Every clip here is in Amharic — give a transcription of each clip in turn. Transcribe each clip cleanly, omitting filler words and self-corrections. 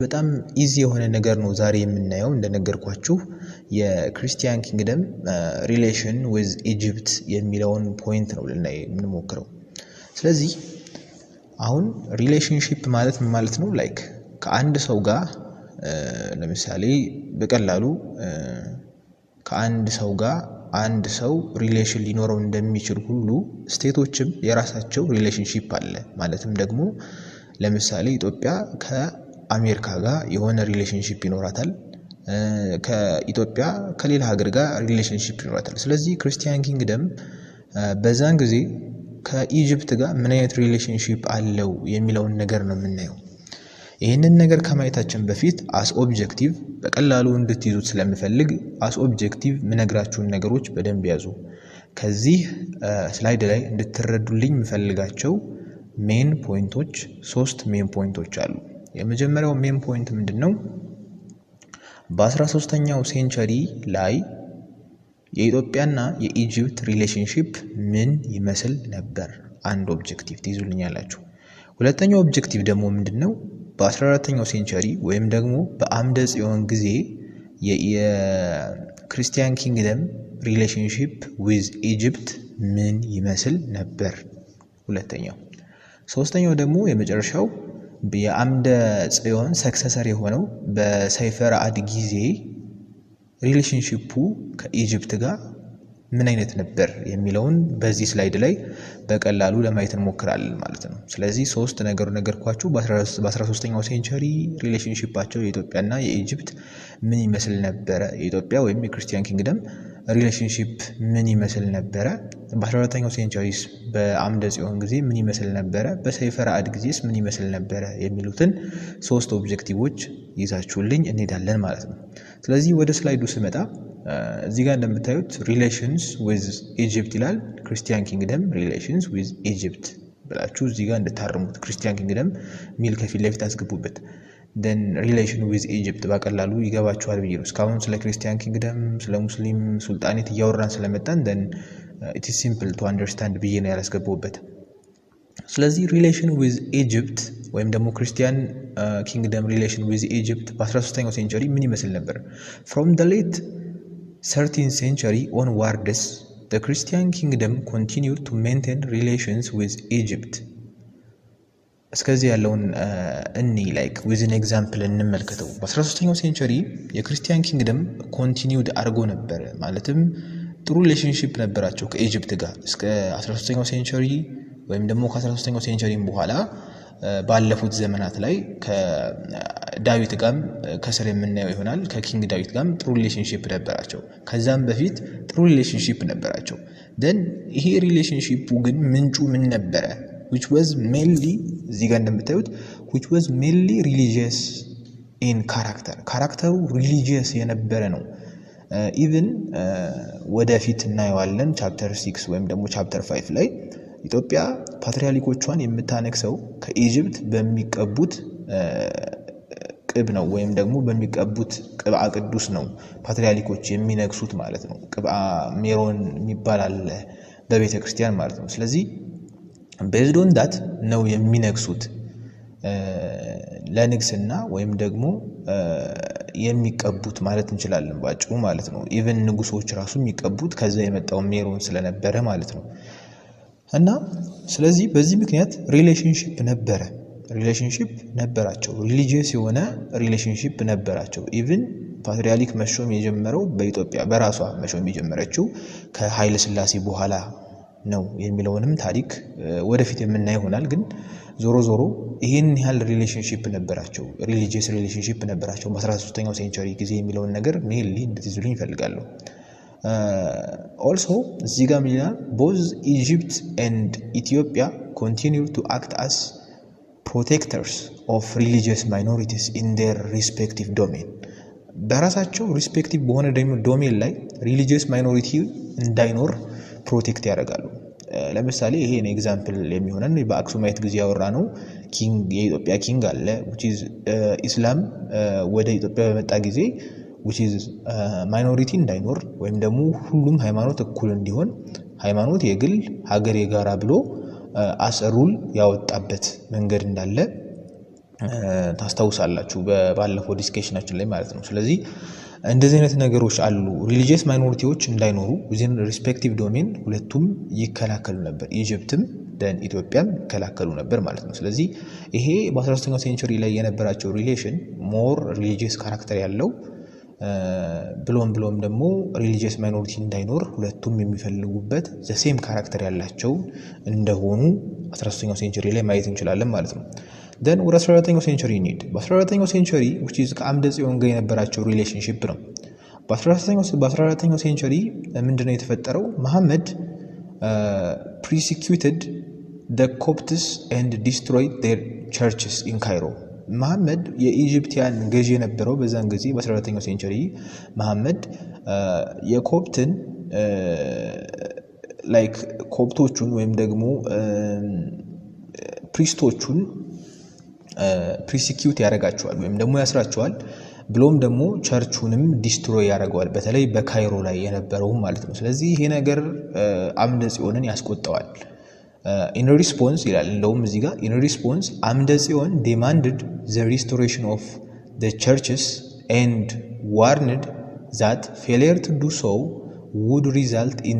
በጣም ኢዚ የሆነ ነገር ነው ዛሬ የምናየው እንደነገርኳችሁ የክርስቲያን ኪንግደም ሪሌሽን ዊዝ ኢጂፕት የሚለውን ፖይንት ነው ልናይ የምንሞክረው። ስለዚህ አሁን ሪሌሽንሺፕ ማለት ምን ማለት ነው? ላይክ ከአንድ ሰው ጋር ለምሳሌ በቀላሉ ከአንድ ሰው ጋር አንድ ሰው ሪሌሽን ሊኖረው እንደሚችል ሁሉ ስቴቶችም የራሳቸው ሪሌሽንሺፕ አለ። ማለትም ደግሞ ለምሳሌ ኢትዮጵያ ከአሜሪካ ጋር የሆነ ሪሌሽንሺፕ ይኖራታል፣ ከኢትዮጵያ ከሌላ ሀገር ጋር ሪሌሽንሺፕ ይኖራታል። ስለዚህ ክርስቲያን ኪንግደም በዛን ጊዜ ከኢጂፕት ጋር ምን አይነት ሪሌሽንሺፕ አለው የሚለውን ነገር ነው የምናየው። ይህንን ነገር ከማየታችን በፊት አስ ኦብጀክቲቭ በቀላሉ እንድትይዙት ስለምፈልግ አስ ኦብጀክቲቭ ምነግራችሁን ነገሮች በደንብ ያዙ። ከዚህ ስላይድ ላይ እንድትረዱልኝ የምፈልጋቸው ሜን ፖይንቶች 3 ሜን ፖይንቶች አሉ። የመጀመሪያው ሜን ፖይንት ምንድነው? በ13ኛው ሴንቸሪ ላይ የኢትዮጵያና የኢጂፕት ሪሌሽንሺፕ ምን ይመስል ነበር? አንድ ኦብጀክቲቭ ትይዙልኛላችሁ። ሁለተኛው ኦብጀክቲቭ ደግሞ ምንድነው? በ14ኛው ሴንቸሪ ወይም ደግሞ በአምደ ጽዮን ጊዜ የክርስቲያን ኪንግደም ሪሌሽንሺፕ ዊዝ ኢጂፕት ምን ይመስል ነበር? ሁለተኛው። ሶስተኛው ደግሞ የመጨረሻው የአምደ ጽዮን ሰክሰሰር የሆነው በሰይፈ ረአድ ጊዜ ሪሌሽንሺፑ ከኢጂፕት ጋር ምን አይነት ነበር የሚለውን በዚህ ስላይድ ላይ በቀላሉ ለማየት እንሞክራለን ማለት ነው። ስለዚህ 3 ነገርኳችሁ። በ13ኛው ሴንቸሪ ሪሌሽንሺፓቸው የኢትዮጵያና የኢጂፕት ምን ይመስል ነበረ? የኢትዮጵያ ወይም የክርስቲያን ኪንግደም ሪሌሽንሺፕ ምን ይመስል ነበረ? በ14ኛው ሴንቸሪስ በአምደ ጽዮን ጊዜ ምን ይመስል ነበረ? በሰይፈ ረአድ ጊዜስ ምን ይመስል ነበረ? የሚሉትን 3 ኦብጀክቲቮች ይዛችሁልኝ እንሄዳለን ማለት ነው። ስለዚህ ወደ ስላይዱ ስመጣ እዚህ ጋር እንደምታዩት ሪሌሽንስ ዊዝ ኢጂፕት ይላል። ክርስቲያን ኪንግደም ሪሌሽንስ ዊዝ ኢጂፕት ብላችሁ እዚህ ጋር እንድታርሙት ክርስቲያን ኪንግደም ሚል ከፊት ለፊት አስገቡበት። then ሪሌሽን ዊዝ ኢጂፕት በቀላሉ ይገባችኋል ብዬ ነው። እስካሁን ስለ ክርስቲያን ኪንግደም ስለ ሙስሊም ሱልጣኔት እያወራን ስለመጣን then it is simple to understand ብዬ ነው ያላስገባሁበት። ስለዚህ ሪሌሽን ዊዝ ኢጂፕት ወይም ደግሞ ክርስቲያን ኪንግደም ሪሌሽን ዊዝ ኢጂፕት በ13ኛው ሴንቸሪ ምን ይመስል ነበር? from the late 13th century onwards the Christian kingdom continued to maintain relations with Egypt. እስከዚህ ያለውን ላይክ with an example እንመልከተው። በ13ኛው ሴንቸሪ የክርስቲያን ኪንግደም ኮንቲኒውድ አድርጎ ነበር፣ ማለትም ጥሩ ሪሌሽንሺፕ ነበራቸው ከኢጂፕት ጋር እስከ 13ኛው ሴንቸሪ ወይም ደግሞ ከ13ኛው ሴንቸሪም በኋላ ባለፉት ዘመናት ላይ ከዳዊት ጋርም ከስር የምናየው ይሆናል ከኪንግ ዳዊት ጋርም ጥሩ ሪሌሽንሺፕ ነበራቸው። ከዛም በፊት ጥሩ ሪሌሽንሺፕ ነበራቸው። then ይሄ ሪሌሽንሺፑ ግን ምንጩ ምን ነበረ? which was mainly እዚህ ጋር እንደምታዩት which was mainly religious in character ካራክተሩ ሪሊጂየስ የነበረ ነው። ኢቭን ወደፊት እናየዋለን ቻፕተር 6 ወይም ደግሞ ቻፕተር 5 ላይ ኢትዮጵያ ፓትሪያርኮቿን የምታነክሰው ከኢጂፕት በሚቀቡት ቅብ ነው ወይም ደግሞ በሚቀቡት ቅብአ ቅዱስ ነው ፓትሪያርኮች የሚነክሱት ማለት ነው። ቅብአ ሜሮን የሚባል አለ በቤተ ክርስቲያን ማለት ነው። ስለዚህ based on that ነው የሚነክሱት ለንግስና ወይም ደግሞ የሚቀቡት ማለት እንችላለን ባጭሩ ማለት ነው። ኢቭን ንጉሶች ራሱ የሚቀቡት ከዛ የመጣው ሜሮን ስለነበረ ማለት ነው። እና ስለዚህ በዚህ ምክንያት ሪሌሽንሺፕ ነበራቸው፣ ሪሊጂየስ የሆነ ሪሌሽንሺፕ ነበራቸው። ኢቭን ፓትሪያርክ መሾም የጀመረው በኢትዮጵያ በራሷ መሾም የጀመረችው ከኃይለ ሥላሴ በኋላ ነው የሚለውንም ታሪክ ወደፊት የምናይ ይሆናል። ግን ዞሮ ይሄን ያህል ሪሌሽንሺፕ ነበራቸው፣ ሪሊጂየስ ሪሌሽንሺፕ ነበራቸው በ13ኛው ሴንቸሪ ጊዜ የሚለውን ነገር ሜንሊ እንድትይዙልኝ እፈልጋለሁ። also እዚህ ጋር ሚላ both Egypt and Ethiopia continue to act as protectors of religious minorities in their respective domain በራሳቸው ሪስፔክቲቭ በሆነ ዶሜን ላይ ሪሊጂየስ ማይኖሪቲ እንዳይኖር ፕሮቴክት ያደርጋሉ። ለምሳሌ ይሄ ነው ኤግዛምፕል የሚሆነን በአክሱማይት ጊዜ ያወራ ነው ኪንግ የኢትዮጵያ ኪንግ አለ which is ኢስላም ወደ ኢትዮጵያ በመጣ ጊዜ which is minority እንዳይኖር ወይም ደግሞ ሁሉም ሃይማኖት እኩል እንዲሆን ሃይማኖት የግል ሀገር የጋራ ብሎ አሰሩል ያወጣበት መንገድ እንዳለ ታስታውሳላችሁ ባለፈው ዲስከሽናችን ላይ ማለት ነው ስለዚህ እንደዚህ አይነት ነገሮች አሉ ሪሊጂየስ ማይኖሪቲዎች እንዳይኖሩ within respective domain ሁለቱም ይከላከሉ ነበር ኢጂፕትም ደን ኢትዮጵያም ይከላከሉ ነበር ማለት ነው ስለዚህ ይሄ በ19ኛው ሴንቸሪ ላይ የነበራቸው ሪሌሽን ሞር ሪሊጂየስ ካራክተር ያለው ብሎም ደግሞ ሪሊጂየስ ማይኖሪቲ እንዳይኖር ሁለቱም የሚፈልጉበት the same ካራክተር ያላቸው እንደሆኑ 19ኛው ሴንቸሪ ላይ ማየት እንችላለን ማለት ነው then ወደ 14ኛው ሴንቸሪ need በ14ኛው ሴንቸሪ which is ከአምደ ጽዮን ጋር የነበራቸው ሪሌሽንሺፕ ነው በ14ኛው ሴንቸሪ ምንድነው የተፈጠረው መሐመድ persecuted the Copts and destroyed their churches in Cairo መሐመድ የኢጂፕቲያን ገዢ የነበረው በዛን ጊዜ በ14ኛው ሴንቸሪ መሐመድ የኮፕትን ላይክ ኮፕቶቹን ወይም ደግሞ ፕሪስቶቹን ፕሪሲኪዩት ያረጋቸዋል ወይም ደግሞ ያስራቸዋል ብሎም ደግሞ ቸርቹንም ዲስትሮይ ያረጋዋል በተለይ በካይሮ ላይ የነበረው ማለት ነው ስለዚህ ይሄ ነገር አምደ ጽዮንን ያስቆጣዋል in response ይላል እንደውም እዚህ ጋር in response አምደ ጽዮን demanded the restoration of the churches and warned that failure to do so would result in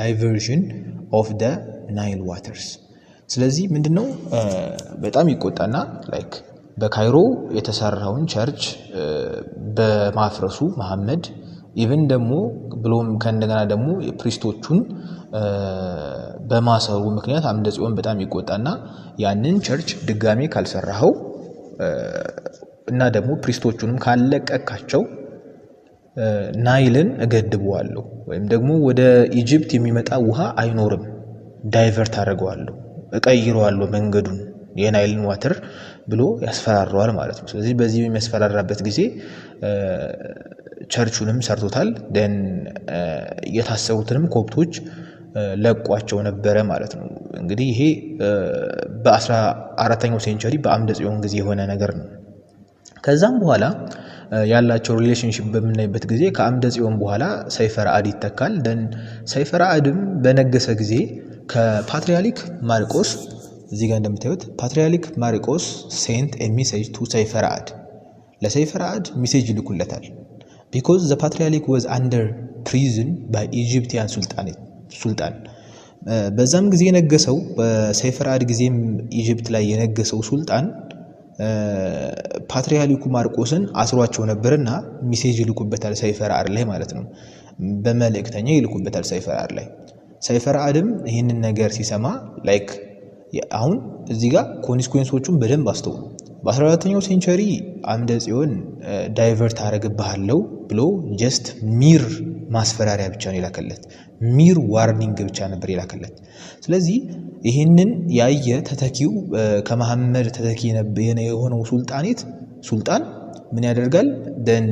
diversion of the Nile waters ስለዚህ ምንድነው በጣም ይቆጣና ላይክ በካይሮ የተሰራውን ቸርች በማፍረሱ መሐመድ ኢቭን ደግሞ ብሎም ከእንደገና ደግሞ ፕሪስቶቹን በማሰሩ ምክንያት አምደ ጽዮን በጣም ይቆጣና ያንን ቸርች ድጋሜ ካልሰራው እና ደግሞ ፕሪስቶቹንም ካለቀቃቸው ናይልን እገድበዋለሁ ወይም ደግሞ ወደ ኢጂፕት የሚመጣ ውሃ አይኖርም ዳይቨርት አደርገዋለሁ እቀይረዋለሁ መንገዱን የናይልን ዋተር ብሎ ያስፈራራዋል ማለት ነው ስለዚህ በዚህ የሚያስፈራራበት ጊዜ ቸርቹንም ሰርቶታል ደን የታሰሩትንም ኮፕቶች ለቋቸው ነበር ማለት ነው እንግዲህ ይሄ በ14ኛው ሴንቸሪ በአምደ ጽዮን ጊዜ የሆነ ነገር ነው ከዛም በኋላ ያላቸው ሪሌሽንሺፕ በመናይበት ጊዜ ከአምደ ጽዮን በኋላ ሰይፈ ረአድ ይተካል ደን ሰይፈ ረአድም በነገሰ ጊዜ ከፓትሪያርክ ማርቆስ እዚህ ጋር እንደምታዩት ፓትሪያርክ ማርቆስ sent a message to ሰይፈ ረአድ ለሰይፈ ረአድ ሜሴጅ ይልኩለታል because the patriarch was under prison by Egyptian sultan በዛም ጊዜ የነገሰው በሰይፈ ረአድ ጊዜም ኢጂፕት ላይ የነገሰው ሱልጣን ፓትሪያርኩ ማርቆስን አስሯቸው ነበርና ሜሴጅ ይልኩበታል ሰይፈ ረአድ ላይ ማለት ነው በመልእክተኛ ይልኩበታል ሰይፈ ረአድ ላይ ሰይፈ ረአድም ይሄንን ነገር ሲሰማ ላይክ አሁን እዚህ ጋር ኮንሲኩዌንሶቹን በደንብ አስተውሉ በ14ኛው ሴንቸሪ አምደ ጽዮን ዳይቨርት አረጋግባለው ብሎ ጀስት ሚር ማስፈራሪያ ብቻ ነው ይላከለት ሚር ዋርኒንግ ብቻ ነበር ይላከለት ስለዚህ ይሄንን ያየ ተተኪው ከመሐመድ ተተኪ የሆነው ሱልጣን ምን ያደርጋል ደን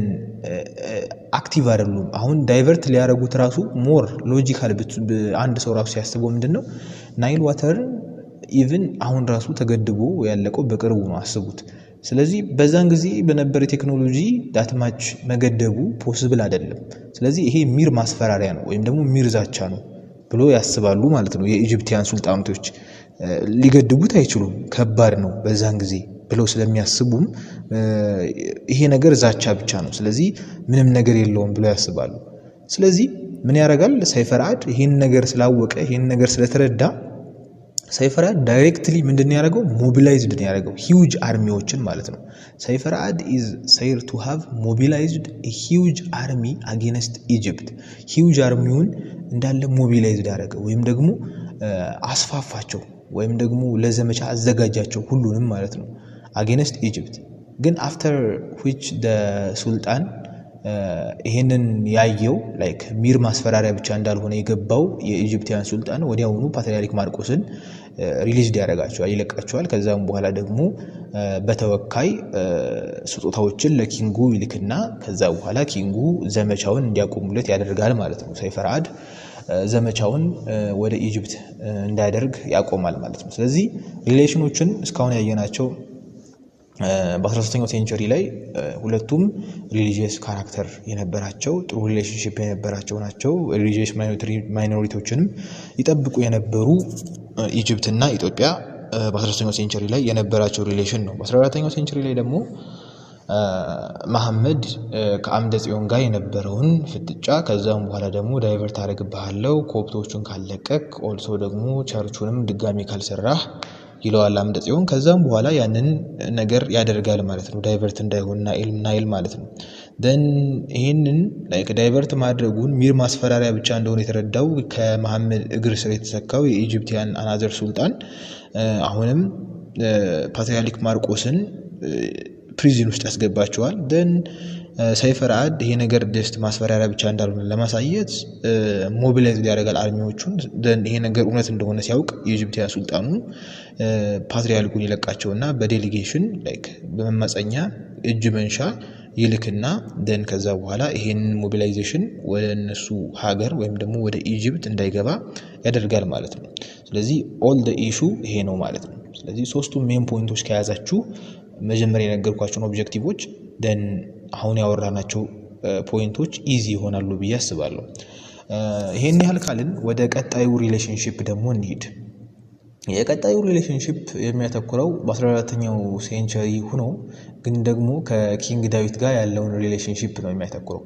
አክቲቭ አይደሉም አሁን ዳይቨርት ሊያረጉት ራሱ ሞር ሎጂካል አንድ ሰው ራሱ ሲያስበው ምንድነው ናይል ዋተር ኢቭን አሁን ራሱ ተገድቦ ያለቀው በቅርቡ ነው አስቡት ስለዚህ በዛን ጊዜ በነበረ ቴክኖሎጂ ዳትማች መገደቡ ፖሲብል አይደለም ስለዚህ ይሄ ሚር ማስፈራሪያ ነው ወይም ደግሞ ሚር ዛቻ ነው ብሎ ያስባሉ ማለት ነው የኢጂፕቲያን ሱልጣኖች ሊገድቡት አይችሉም ከባድ ነው በዛን ጊዜ ብለው ስለሚያስቡም ይሄ ነገር ዛቻ ብቻ ነው ስለዚህ ምንም ነገር የለውም ብለው ያስባሉ ስለዚህ ምን ያረጋል ሰይፈ ረአድ ይሄን ነገር ስላወቀ ይሄን ነገር ስለተረዳ ሰይፈ ረአድ ዳይሬክትሊ ምንድነው ያደረገው ሞቢላይዝድ ነው ያደረገው ሂውጅ አርሚዎችን ማለት ነው ሰይፈ ረአድ is said to have mobilized a huge army against Egypt ሂውጅ አርሚውን እንዳለ ሞቢላይዝድ ያደረገ ወይም ደግሞ አስፋፋቸው ወይም ደግሞ ለዘመቻ አዘጋጃቸው ሁሉንም ማለት ነው against Egypt ግን after which the sultan ይሄንን ያየው ላይክ ሚር ማስፈራሪያ ብቻ እንዳልሆነ የገባው የኢጂፕቲያን ሱልጣን ወዲያውኑ ፓትሪያርክ ማርቆስን ሪሊዝ ያደርጋቸዋል ይለቃቸዋል ከዛም በኋላ ደግሞ በተወካይ ስጦታዎችን ለኪንጉ ይልክና ከዛ በኋላ ኪንጉ ዘመቻውን እንዲያቆሙለት ያደርጋል ማለት ነው ሰይፈ ረአድ ዘመቻውን ወደ ኢጂፕት እንዳያደርግ ያቆማል ማለት ነው ስለዚህ ሪሌሽኖችን እስካሁን ያየናቸው በ13ኛው ሴንቸሪ ላይ ሁለቱም ሪሊጂየስ ካራክተር የነበራቸው ጥሩ ሪሌሽንሺፕ የነበራቸው ናቸው ሪሊጂየስ ማይኖሪቲዎችንም ይጠብቁ የነበሩ ኢጂፕትና ኢትዮጵያ በ13ኛው ሴንቸሪ ላይ የነበራቸው ሪሌሽን ነው። በ14ኛው ሴንቸሪ ላይ ደግሞ መሐመድ ከአምደ ጽዮን ጋር የነበረውን ፍጥጫ ከዛም በኋላ ደግሞ ዳይቨርት አደርግብሃለሁ ኮፕቶቹን ካለቀቅ ኦልሶ ደግሞ ቸርቹንም ድጋሚ ካልሰራህ ይለዋል አምደ ጽዮን። ከዛም በኋላ ያንን ነገር ያደርጋል ማለት ነው ዳይቨርት እንዳይሆንና ናይል ማለት ነው። then ይሄንን ላይክ ዳይቨርት ማድረጉን ሚር ማስፈራሪያ ብቻ እንደሆነ የተረዳው ከመሐመድ እግር ስር የተሰካው የኢጂፕቲያን አናዘር ሱልጣን አሁንም ፓትሪያርክ ማርቆስን ፕሪዝን ውስጥ ያስገባቸዋል። then ሰይፈ ረዓድ ይሄ ነገር ጀስት ማስፈራሪያ ብቻ እንዳልሆነ ለማሳየት ሞቢላይዝ ያደርጋል አርሚዎቹን። then ይሄ ነገር እውነት እንደሆነ ሲያውቅ የኢጂፕቲያ ሱልጣኑ ፓትሪያርኩን ይለቃቸውና በዴሊጌሽን ላይክ በመማፀኛ እጅ መንሻ ይልክና then ከዛ በኋላ ይሄን ሞቢላይዜሽን ወደ እነሱ ሀገር ወይም ደግሞ ወደ ኢጂፕት እንዳይገባ ያደርጋል ማለት ነው። ስለዚህ ኦል ዘ ኢሹ ይሄ ነው ማለት ነው። ስለዚህ ሶስቱ ሜን ፖይንቶች ከያዛችሁ መጀመሪያ የነገርኳችሁ ኦብጀክቲቮች then አሁን ያወራናቸው ፖይንቶች ኢዚ ይሆናሉ ብዬ አስባለሁ። ይሄን ያህል ካልን ወደ ቀጣዩ ሪሌሽንሺፕ ደግሞ እንሂድ። የቀጣዩ ሪሌሽንሺፕ የሚያተኩረው በ14ኛው ሴንቸሪ ሆኖ ግን ደግሞ ከኪንግ ዳዊት ጋር ያለውን ሪሌሽንሺፕ ነው የሚያተኩረው።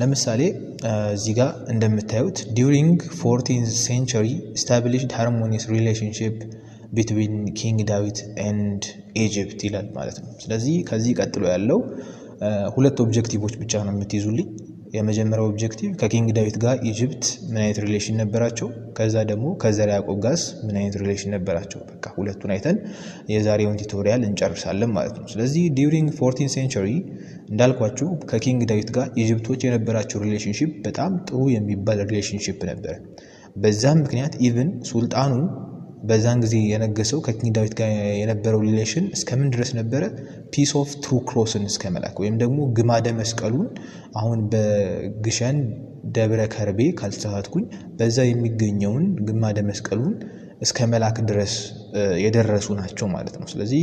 ለምሳሌ እዚህ ጋር እንደምታዩት during 14th century established harmonious relationship between king David and Egypt ይላል ማለት ነው። ስለዚህ ከዚህ ቀጥሎ ያለው ሁለት ኦብጀክቲቮች ብቻ ነው የምትይዙልኝ። የመጀመሪያው ኦብጀክቲቭ ከኪንግ ዳዊት ጋር ኢጂፕት ምን አይነት ሪሌሽን ነበራቸው፣ ከዛ ደግሞ ከዘርዓ ያዕቆብ ጋር ምን አይነት ሪሌሽን ነበራቸው። በቃ ሁለቱን አይተን የዛሬውን ቱቶሪያል እንጨርሳለን ማለት ነው። ስለዚህ during 14th century እንዳልኳችሁ ከኪንግ ዳዊት ጋር ኢጂፕቶች የነበራቸው ሪሌሽንሺፕ በጣም ጥሩ የሚባል ሪሌሽንሺፕ ነበር። በዛም ምክንያት ኢቭን ሱልጣኑ በዛን ጊዜ የነገሰው ከኪንግ ዳዊት ጋር የነበረው ሪሌሽን እስከምን ድረስ ነበረ? ፒስ ኦፍ ትሩ ክሮስን እስከመላክ ወይም ደግሞ ግማደ መስቀሉን አሁን በግሸን ደብረ ከርቤ ካልተሳሳትኩኝ በዛ የሚገኘውን ግማደ መስቀሉን እስከመላክ ድረስ የደረሱ ናቸው ማለት ነው። ስለዚህ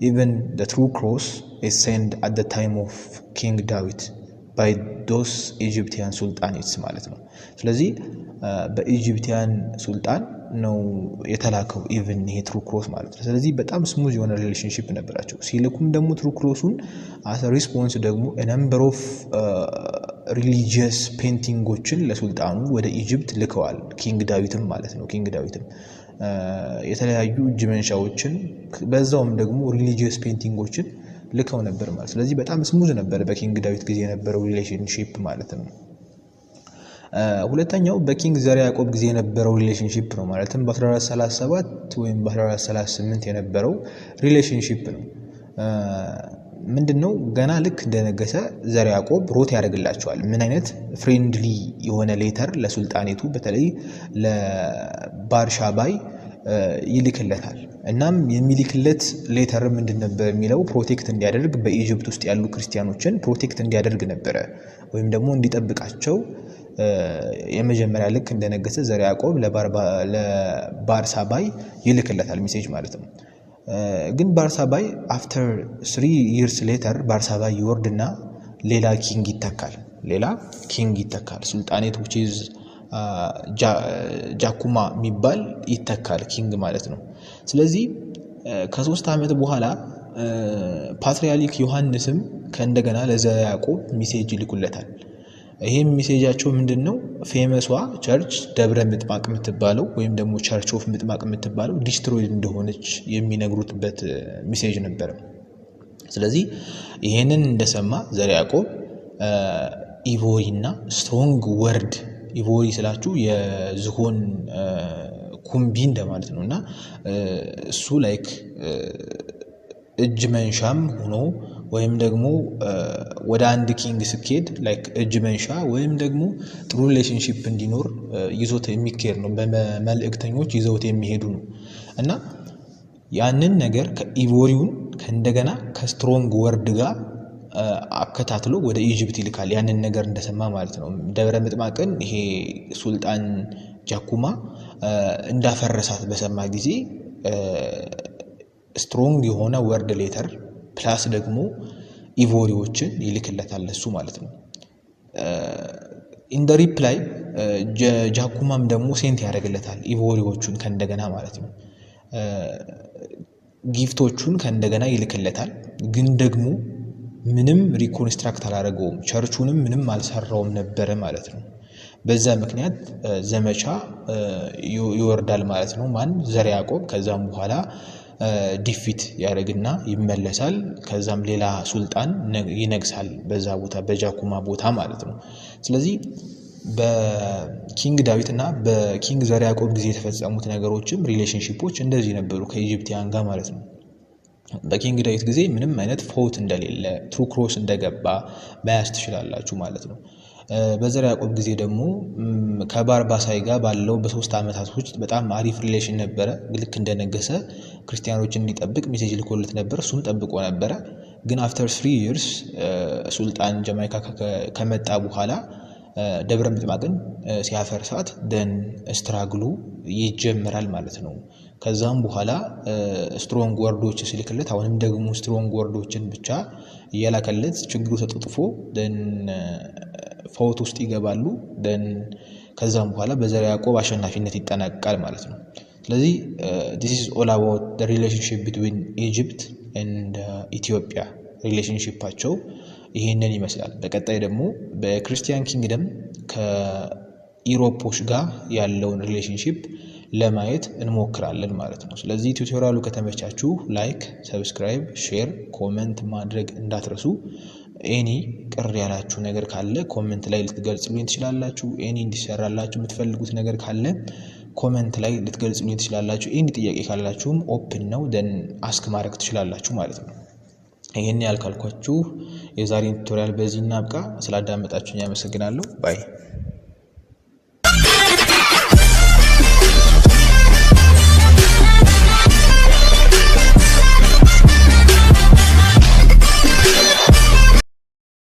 even the true cross is sent at the time of King David by those Egyptian sultanates ማለት ነው። ስለዚህ በኢጂፕቲያን ሱልጣን ነው የተላከው ኢቭን ይሄ ትሩ ክሮስ ማለት ነው። ስለዚህ በጣም ስሙዝ የሆነ ሪሌሽንሺፕ ነበራቸው። ሲልኩም ደግሞ ትሩ ክሮሱን አስ ሪስፖንስ ደግሞ ነምበር ኦፍ ሪሊጂየስ ፔንቲንጎችን ለሱልጣኑ ወደ ኢጂፕት ልከዋል። ኪንግ ዳዊትም ማለት ነው። ኪንግ ዳዊትም የተለያዩ እጅ መንሻዎችን በዛውም ደግሞ ሪሊጂየስ ፔንቲንጎችን ልከው ነበር ማለት። ስለዚህ በጣም ስሙዝ ነበር በኪንግ ዳዊት ጊዜ የነበረው ሪሌሽንሺፕ ማለት ነው። ሁለተኛው በኪንግ ዘርዓ ያዕቆብ ጊዜ የነበረው ሪሌሽንሺፕ ነው። ማለትም በ1437 ወይም በ1438 የነበረው ሪሌሽንሺፕ ነው። ምንድነው? ገና ልክ እንደነገሰ ዘርዓ ያዕቆብ ሮት ያደርግላቸዋል። ምን አይነት ፍሬንድሊ የሆነ ሌተር ለሱልጣኔቱ በተለይ ለባርሻባይ ይልክለታል። እናም የሚልክለት ሌተር ምንድነበር የሚለው ፕሮቴክት እንዲያደርግ በኢጂፕት ውስጥ ያሉ ክርስቲያኖችን ፕሮቴክት እንዲያደርግ ነበረ ወይም ደግሞ እንዲጠብቃቸው የመጀመሪያ ልክ እንደነገሰ ዘርዓ ያዕቆብ ለባርሳባይ ይልክለታል ሜሴጅ ማለት ነው። ግን ባርሳባይ after 3 years later ባርሳባይ ይወርድና ሌላ ኪንግ ይተካል። ሱልጣኔት which is ጃኩማ የሚባል ይተካል ኪንግ ማለት ነው። ስለዚህ ከ3 ዓመት በኋላ ፓትሪያርክ ዮሐንስም ከእንደገና ለዘርዓ ያዕቆብ ሜሴጅ ይልኩለታል። ይሄም ሜሴጃቸው ምንድነው? ፌመሷ ቸርች ደብረ ምጥማቅ የምትባለው ወይም ደግሞ ቸርች ኦፍ ምጥማቅ የምትባለው ዲስትሮይድ እንደሆነች የሚነግሩትበት ሜሴጅ ነበር። ስለዚህ ይሄንን እንደሰማ ዘርዓ ያዕቆብ ኢቮሪና ስትሮንግ ወርድ ኢቮሪ ስላችሁ የዝሆን ኩምቢ እንደማለት ነውና እሱ ላይክ እጅ መንሻም ሆኖ ወይም ደግሞ ወደ አንድ ኪንግ ስኬድ ላይክ እጅ መንሻ ወይም ደግሞ ጥሩ ሪሌሽንሺፕ እንዲኖር ይዞት የሚኬድ ነው። በመልእክተኞች ይዘውት የሚሄዱ ነው እና ያንን ነገር ከኢቮሪውን ከእንደገና ከስትሮንግ ወርድ ጋር አከታትሎ ወደ ኢጂፕት ይልካል። ያንን ነገር እንደሰማ ማለት ነው። ደብረ ምጥማቅን ይሄ ሱልጣን ጃኩማ እንዳፈረሳት በሰማ ጊዜ ስትሮንግ የሆነ ወርድ ሌተር ፕላስ ደግሞ ኢቮሪዎችን ይልክለታል እሱ ማለት ነው። ኢን ዘ ሪፕላይ ጃኩማም ደግሞ ሴንት ያደርግለታል ኢቮሪዎቹን ከእንደገና ማለት ነው። ጊፍቶቹን ከእንደገና ይልክለታል ግን ደግሞ ምንም ሪኮንስትራክት አላደረገውም ቸርቹንም ምንም አልሰራውም ነበር ማለት ነው በዛ ምክንያት ዘመቻ ይወርዳል ማለት ነው ማን ዘር ያዕቆብ ከዛም በኋላ ዲፊት ያደርግና ይመለሳል ከዛም ሌላ ሱልጣን ይነግሳል በዛ ቦታ በጃኩማ ቦታ ማለት ነው ስለዚህ በኪንግ ዳዊትና በኪንግ ዘር ያዕቆብ ጊዜ የተፈጸሙት ነገሮችም ሪሌሽንሺፖች እንደዚህ ነበሩ ከኢጂፕቲያን ጋር ማለት ነው በኪንግ ዳዊት ጊዜ ምንም አይነት ፎት እንደሌለ ትሩ ክሮስ እንደገባ ማያስ ትችላላችሁ ማለት ነው በዘር ያዕቆብ ጊዜ ደግሞ ከባርባሳይ ጋር ባለው በ3 አመታት ውስጥ በጣም አሪፍ ሪሌሽን ነበረ ልክ እንደነገሰ ክርስቲያኖችን እንዲጠብቅ ሜሴጅ ልኮልት ነበር እሱም ጠብቆ ነበር ግን after 3 years ሱልጣን ጀማይካ ከመጣ በኋላ ደብረ ምጥማቅን ሲያፈርሳት ደን ስትራግሉ ይጀምራል ማለት ነው ከዛም በኋላ ስትሮንግ ወርዶች ሲልክለት አሁንም ደግሞ ስትሮንግ ወርዶችን ብቻ እያላከለት ችግሩ ተጥጥፎ ደን ፎት ውስጥ ይገባሉ ደን ከዛም በኋላ በዘር ያዕቆብ አሸናፊነት ይጠናቀቃል ማለት ነው ስለዚህ this is all about the relationship between Egypt and Ethiopia ሪሌሽንሺፓቸው ይሄንን ይመስላል በቀጣይ ደግሞ በክርስቲያን ኪንግደም ከኢሮፖች ጋር ያለውን ሪሌሽንሺፕ ለማየት እንሞክራለን ማለት ነው ስለዚህ ቱቶሪያሉ ከተመቻችሁ ላይክ ሰብስክራይብ ሼር ኮሜንት ማድረግ እንዳትረሱ ኤኒ ቅር ያላችሁ ነገር ካለ ኮሜንት ላይ ልትገልጹልኝ ትችላላችሁ ኤኒ እንዲሰራላችሁ የምትፈልጉት ነገር ካለ ኮሜንት ላይ ልትገልጹልኝ ትችላላችሁ ኤኒ ጥያቄ ካላችሁም ኦፕን ነው ደን አስክ ማድረግ ትችላላችሁ ማለት ነው ይሄን ያልካልኳችሁ የዛሬን ቱቶሪያል በዚህ እናብቃ ስላዳመጣችሁኝ አመሰግናለሁ ባይ